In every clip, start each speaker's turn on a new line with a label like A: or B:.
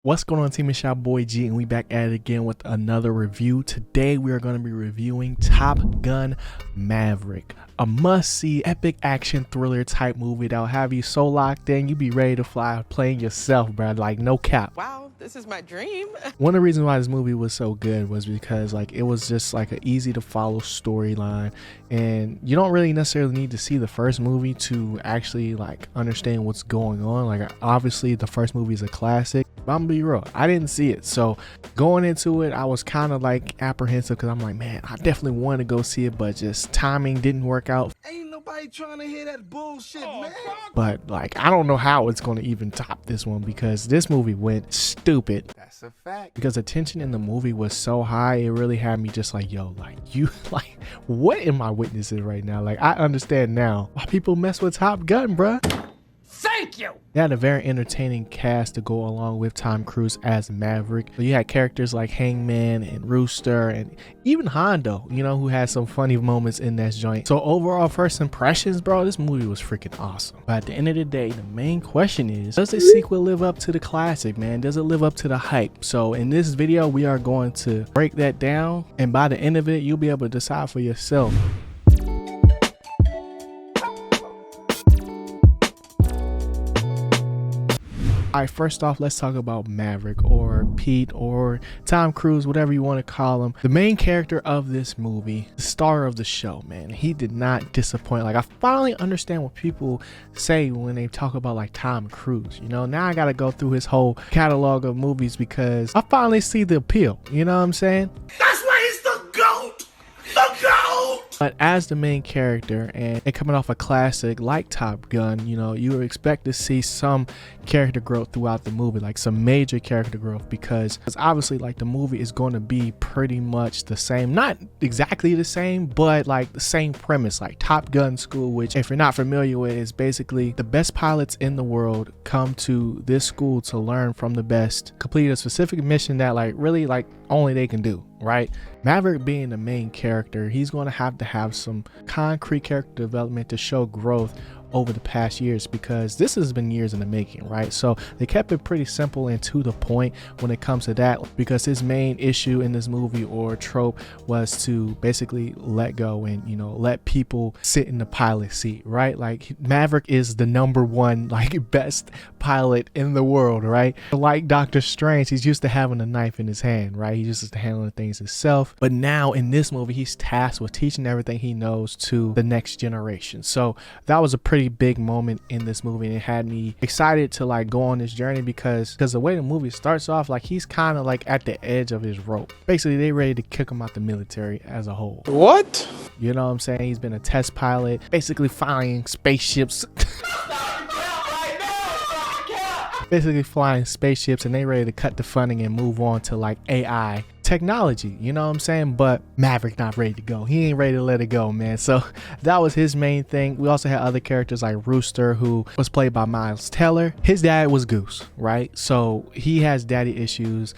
A: What's going on, team? It's your boy G, and we back at it again with another review. Today we are going to be reviewing Top Gun Maverick, a must-see epic action thriller type movie that'll have you so locked in you be ready to fly playing yourself, bro. Like, no cap.
B: Wow, this is my dream.
A: One of the reasons why this movie was so good was because like it was just like an easy to follow storyline, and you don't really necessarily need to see the first movie to actually like understand what's going on. Like, obviously the first movie is a classic, but I'm gonna be real, I didn't see it, so going into it I was kind of like apprehensive because I'm like, man, I definitely want to go see it, but just timing didn't work out.
C: Ain't nobody trying to hear that bullshit, man.
A: But like, I don't know how it's going to even top this one because this movie went stupid.
C: That's a fact.
A: Because the tension in the movie was so high, it really had me just like, yo, like, you, like, what am I witnessing right now? Like, I understand now why people mess with Top Gun, bruh.
B: Thank you.
A: They had a very entertaining cast to go along with Tom Cruise as Maverick. So you had characters like Hangman and Rooster and even Hondo, you know, who had some funny moments in that joint. So overall first impressions, bro, this movie was freaking awesome. But at the end of the day, the main question is, does the sequel live up to the classic, man? Does it live up to the hype? So in this video, we are going to break that down, and by the end of it, you'll be able to decide for yourself. All right, first off, let's talk about Maverick, or Pete, or Tom Cruise, whatever you want to call him. The main character of this movie, the star of the show, man, he did not disappoint. Like, I finally understand what people say when they talk about like Tom Cruise. You know, now I got to go through his whole catalog of movies because I finally see the appeal. You know what I'm saying?
C: That's why he's the GOAT! The GOAT!
A: But as the main character and coming off a classic like Top Gun, you know, you would expect to see some character growth throughout the movie, like some major character growth, because obviously like the movie is going to be pretty much the same, not exactly the same, but like the same premise, like Top Gun school, which if you're not familiar with, is basically the best pilots in the world come to this school to learn from the best, complete a specific mission that like really like only they can do, right? Maverick being the main character, he's going to have some concrete character development to show growth over the past years, because this has been years in the making, right? So they kept it pretty simple and to the point when it comes to that, because his main issue in this movie or trope was to basically let go and, you know, let people sit in the pilot seat, right? Like, Maverick is the #1 like best pilot in the world, right? Like Doctor Strange, he's used to having a knife in his hand, right? He's used to handling things himself, but now in this movie he's tasked with teaching everything he knows to the next generation. So that was a pretty big moment in this movie, and it had me excited to like go on this journey because the way the movie starts off, like he's kind of like at the edge of his rope. Basically they ready to kick him out the military as a whole.
C: What?
A: You know what I'm saying? He's been a test pilot, basically flying spaceships. Basically flying spaceships, and they ready to cut the funding and move on to like AI technology, you know what I'm saying? But Maverick not ready to go. He ain't ready to let it go, man. So that was his main thing. We also had other characters like Rooster, who was played by Miles Teller. His dad was Goose, right? So he has daddy issues.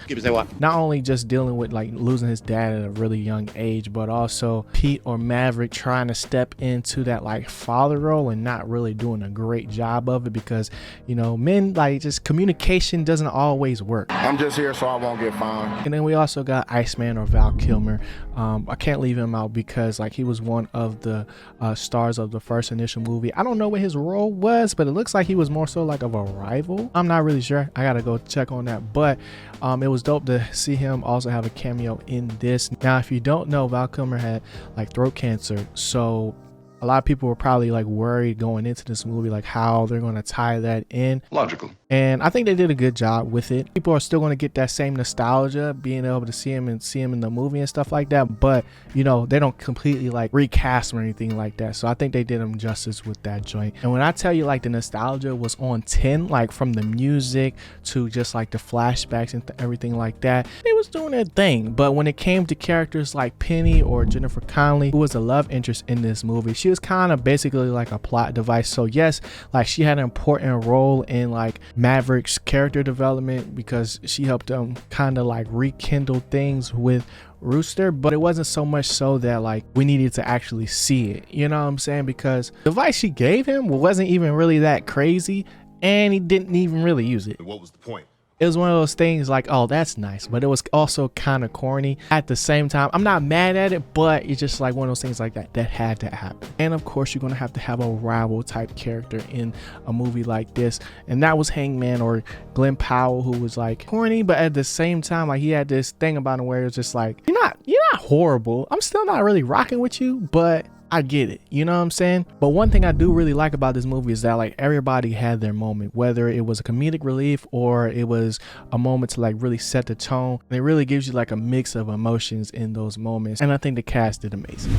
A: Not only just dealing with like losing his dad at a really young age, but also Pete or Maverick trying to step into that like father role and not really doing a great job of it, because, you know, men, like, just communication doesn't always work.
C: I'm just here so I won't get fined.
A: And then we also got Iceman, or Val Kilmer. I can't leave him out because like he was one of the stars of the first initial movie. I don't know what his role was, but it looks like he was more so like of a rival. I'm not really sure. I gotta go check on that, but it was dope to see him also have a cameo in this. Now, if you don't know, Val Kilmer had like throat cancer, so a lot of people were probably like worried going into this movie, like how they're going to tie that in.
D: Logical.
A: And I think they did a good job with it. People are still going to get that same nostalgia, being able to see him in the movie and stuff like that. But, you know, they don't completely like recast him or anything like that. So I think they did him justice with that joint. And when I tell you like the nostalgia was on 10, like from the music to just like the flashbacks and everything like that, they was doing their thing. But when it came to characters like Penny or Jennifer Connelly, who was a love interest in this movie, she was kind of basically like a plot device. So yes, like she had an important role in like Maverick's character development because she helped them kind of like rekindle things with Rooster, but it wasn't so much so that like we needed to actually see it, you know what I'm saying? Because the advice she gave him wasn't even really that crazy, and he didn't even really use it.
D: What was the point?
A: It was one of those things like, oh, that's nice, but it was also kind of corny at the same time. I'm not mad at it, but it's just like one of those things like that had to happen. And of course, you're gonna have to have a rival type character in a movie like this, and that was Hangman or Glenn Powell, who was like corny, but at the same time, like he had this thing about him where it's just like, you're not horrible. I'm still not really rocking with you, but I get it, you know what I'm saying? But one thing I do really like about this movie is that like everybody had their moment, whether it was a comedic relief or it was a moment to like really set the tone. And it really gives you like a mix of emotions in those moments, and I think the cast did amazing.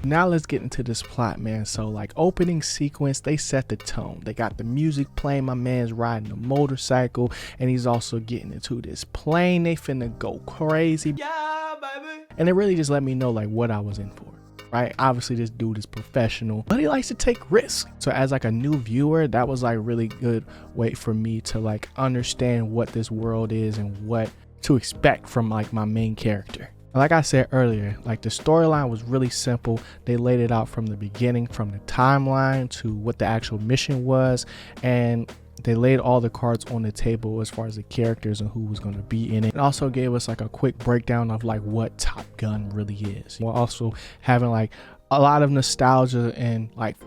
A: Now let's get into this plot, man. So like opening sequence, they set the tone. They got the music playing, my man's riding a motorcycle, and he's also getting into this plane. They finna go crazy. Yeah, baby. And it really just let me know like what I was in for. Right? Obviously this dude is professional, but he likes to take risks. So as like a new viewer, that was like really good way for me to like understand what this world is and what to expect from like my main character. Like I said earlier, like the storyline was really simple. They laid it out from the beginning, from the timeline to what the actual mission was, and they laid all the cards on the table as far as the characters and who was going to be in it. It also gave us like a quick breakdown of like what Top Gun really is, while also having like a lot of nostalgia and like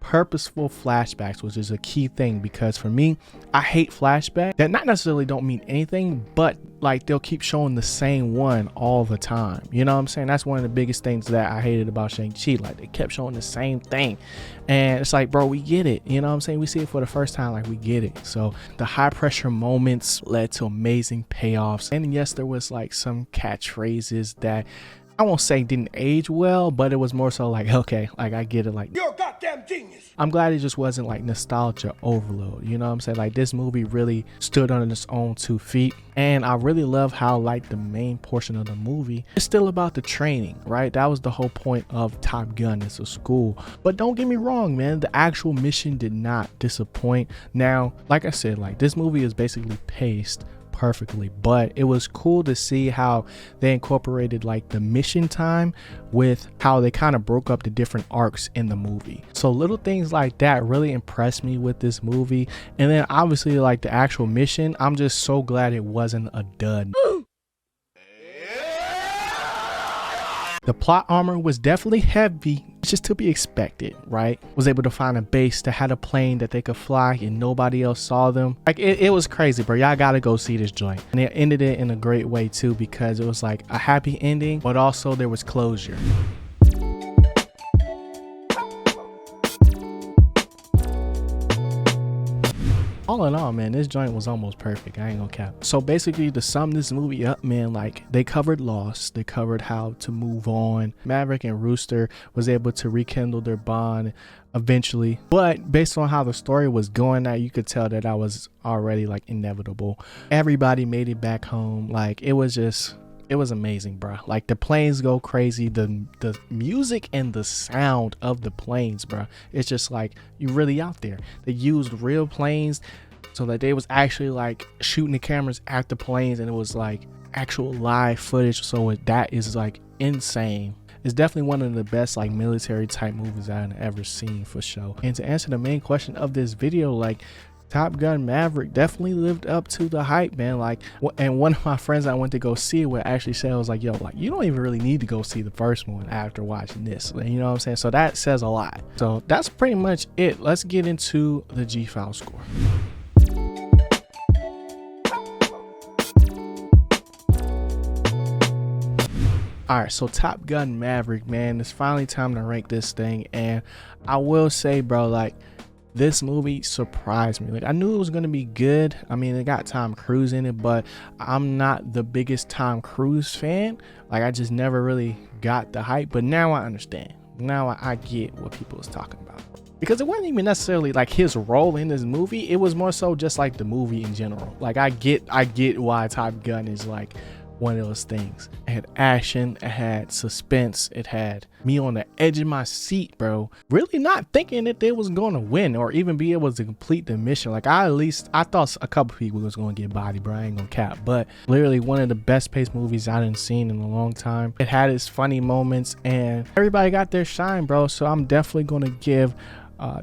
A: purposeful flashbacks, which is a key thing, because for me, I hate flashbacks that not necessarily don't mean anything, but like they'll keep showing the same one all the time. You know what I'm saying? That's one of the biggest things that I hated about Shang-Chi. Like they kept showing the same thing, and it's like, bro, we get it. You know what I'm saying? We see it for the first time, like we get it. So the high pressure moments led to amazing payoffs, and yes, there was like some catchphrases that I won't say didn't age well, but it was more so like, okay, like I get it, like
C: You're a goddamn genius.
A: I'm glad it just wasn't like nostalgia overload. You know what I'm saying? Like this movie really stood on its own 2 feet, and I really love how like the main portion of the movie is still about the training, right? That was the whole point of Top Gun. It's a school, but don't get me wrong, man, the actual mission did not disappoint. Now, like I said, like this movie is basically paced perfectly, but it was cool to see how they incorporated like the mission time with how they kind of broke up the different arcs in the movie. So little things like that really impressed me with this movie. And then obviously like the actual mission, I'm just so glad it wasn't a dud. The plot armor was definitely heavy, just to be expected, right? Was able to find a base that had a plane that they could fly and nobody else saw them. Like it was crazy, bro. Y'all gotta go see this joint. And they ended it in a great way too, because it was like a happy ending, but also there was closure. All in all, man, this joint was almost perfect. I ain't gonna cap. So basically, to sum this movie up, man, like they covered loss, they covered how to move on. Maverick and Rooster was able to rekindle their bond eventually, but based on how the story was going, now you could tell that that was already like inevitable. Everybody made it back home. Like it was amazing, bro. Like the planes go crazy, the music and the sound of the planes, bro. It's just like you really out there. They used real planes so that they was actually like shooting the cameras at the planes, and it was like actual live footage. So that is like insane. It's definitely one of the best like military type movies I've ever seen, for sure. And to answer the main question of this video, like Top Gun Maverick definitely lived up to the hype, man. Like, and one of my friends I went to go see it with actually said, I was like, yo, like you don't even really need to go see the first one after watching this. You know what I'm saying? So that says a lot. So that's pretty much it. Let's get into the G-File score. All right, so Top Gun Maverick, man, it's finally time to rank this thing. And I will say, bro, like this movie surprised me. Like I knew it was gonna be good. I mean, it got Tom Cruise in it, but I'm not the biggest Tom Cruise fan. Like I just never really got the hype, but now I understand. Now I get what people was talking about, because it wasn't even necessarily like his role in this movie. It was more so just like the movie in general. Like I get why Top Gun is like one of those things. It had action, it had suspense, it had me on the edge of my seat, bro. Really not thinking that they was going to win or even be able to complete the mission. Like I thought a couple people was going to get body, bro. I ain't gonna cap. But literally one of the best paced movies I done seen in a long time. It had its funny moments and everybody got their shine, bro. So I'm definitely gonna give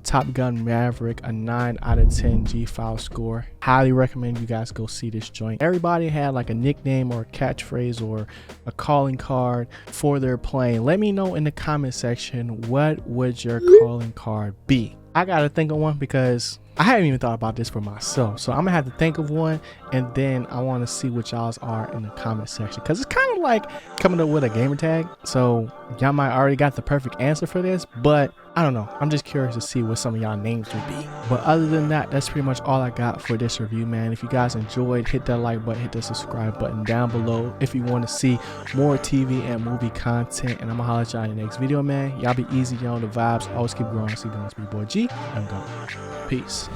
A: Top Gun Maverick a 9 out of 10 G-File score. Highly recommend you guys go see this joint. Everybody had like a nickname or a catchphrase or a calling card for their plane. Let me know in the comment section, what would your calling card be? I gotta think of one because I haven't even thought about this for myself. So I'm gonna have to think of one and then I want to see what y'all's are in the comment section, because it's kind of like coming up with a gamer tag. So y'all might already got the perfect answer for this, but I don't know. I'm just curious to see what some of y'all names would be. But other than that, that's pretty much all I got for this review, man. If you guys enjoyed, hit that like button, hit the subscribe button down below if you want to see more TV and movie content. And I'm gonna holler at y'all in the next video, man. Y'all be easy, y'all on the vibes. Always keep growing. See you guys, be boy G. I'm going. Peace.